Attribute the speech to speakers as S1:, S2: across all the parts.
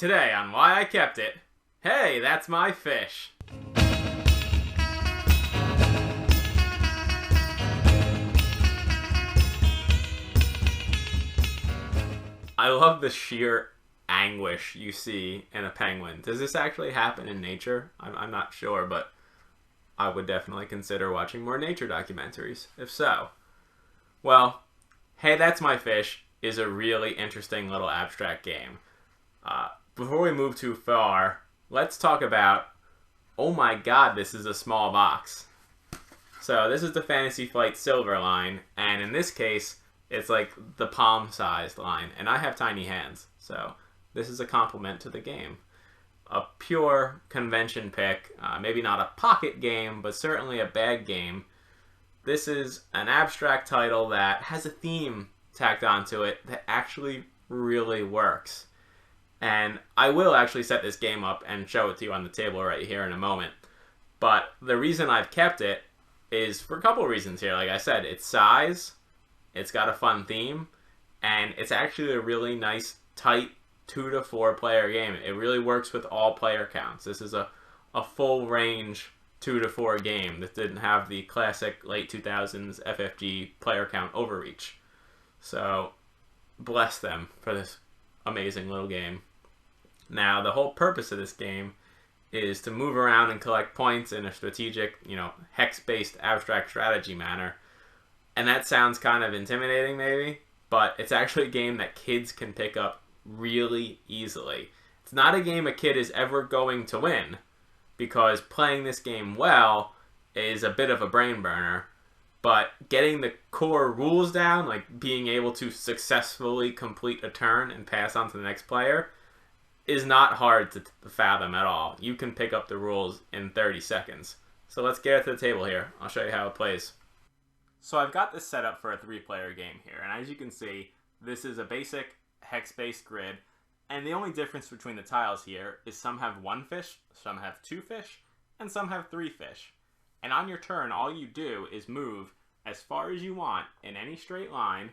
S1: Today on Why I Kept It, hey, that's my fish. I love the sheer anguish you see in a penguin. Does this actually happen in nature? I'm not sure, but I would definitely consider watching more nature documentaries, if so. Well, Hey, That's My Fish is a really interesting little abstract game. Before we move too far, let's talk about, oh my god, this is a small box. So this is the Fantasy Flight Silver line, and in this case, it's like the palm-sized line, and I have tiny hands, so this is a compliment to the game. A pure convention pick, maybe not a pocket game, but certainly a bag game. This is an abstract title that has a theme tacked onto it that actually really works. And I will actually set this game up and show it to you on the table right here in a moment. But the reason I've kept it is for a couple reasons here. Like I said, its size, it's got a fun theme, and it's actually a really nice, tight 2 to 4 player game. It really works with all player counts. This is a full range 2 to 4 game that didn't have the classic late 2000s FFG player count overreach. So bless them for this amazing little game. Now, the whole purpose of this game is to move around and collect points in a strategic, hex-based abstract strategy manner. And that sounds kind of intimidating maybe, but it's actually a game that kids can pick up really easily. It's not a game a kid is ever going to win, because playing this game well is a bit of a brain burner, but getting the core rules down, like being able to successfully complete a turn and pass on to the next player, is not hard to fathom at all. You can pick up the rules in 30 seconds. So let's get it to the table here. I'll show you how it plays. So I've got this set up for a 3-player game here, and as you can see, this is a basic hex-based grid, and the only difference between the tiles here is some have 1 fish, some have 2 fish, and some have 3 fish. And on your turn, all you do is move as far as you want in any straight line,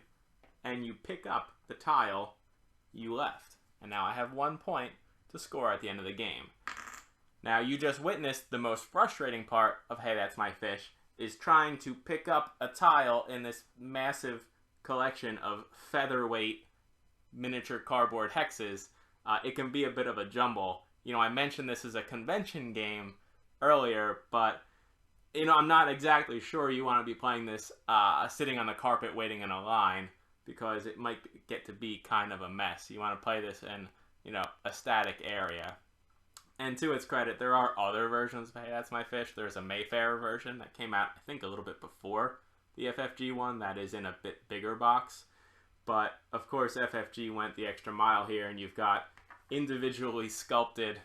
S1: and you pick up the tile you left. And now I have 1 point to score at the end of the game. Now you just witnessed the most frustrating part of Hey, That's My Fish, is trying to pick up a tile in this massive collection of featherweight miniature cardboard hexes. It can be a bit of a jumble. I mentioned this is a convention game earlier, but I'm not exactly sure you want to be playing this sitting on the carpet waiting in a line, because it might get to be kind of a mess. You want to play this in, a static area. And to its credit, there are other versions of Hey, That's My Fish. There's a Mayfair version that came out, I think, a little bit before the FFG one that is in a bit bigger box. But, of course, FFG went the extra mile here, and you've got individually sculpted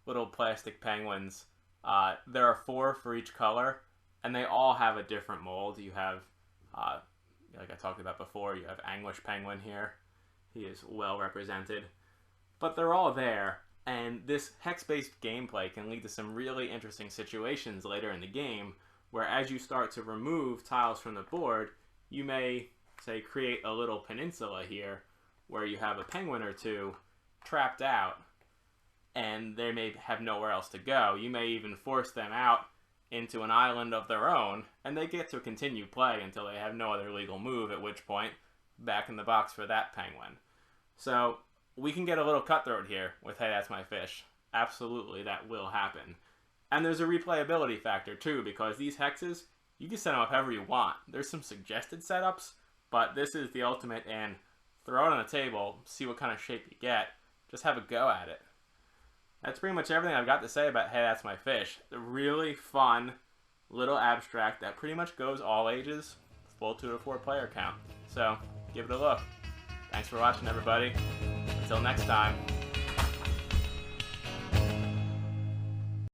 S1: little plastic penguins. There are 4 for each color, and they all have a different mold. You have, like I talked about before, you have Anguish Penguin here. He is well represented. But they're all there, and this hex-based gameplay can lead to some really interesting situations later in the game, where as you start to remove tiles from the board, you may, say, create a little peninsula here, where you have a penguin or 2 trapped out, and they may have nowhere else to go. You may even force them out into an island of their own, and they get to continue play until they have no other legal move, at which point, back in the box for that penguin. So we can get a little cutthroat here with Hey, That's My Fish. Absolutely, that will happen. And there's a replayability factor too, because these hexes, you can set them up however you want. There's some suggested setups, but this is the ultimate in throw it on the table, see what kind of shape you get, just have a go at it. That's pretty much everything I've got to say about Hey, That's My Fish. A really fun little abstract that pretty much goes all ages, full 2 to 4 player count. So give it a look. Thanks for watching, everybody. Until next time.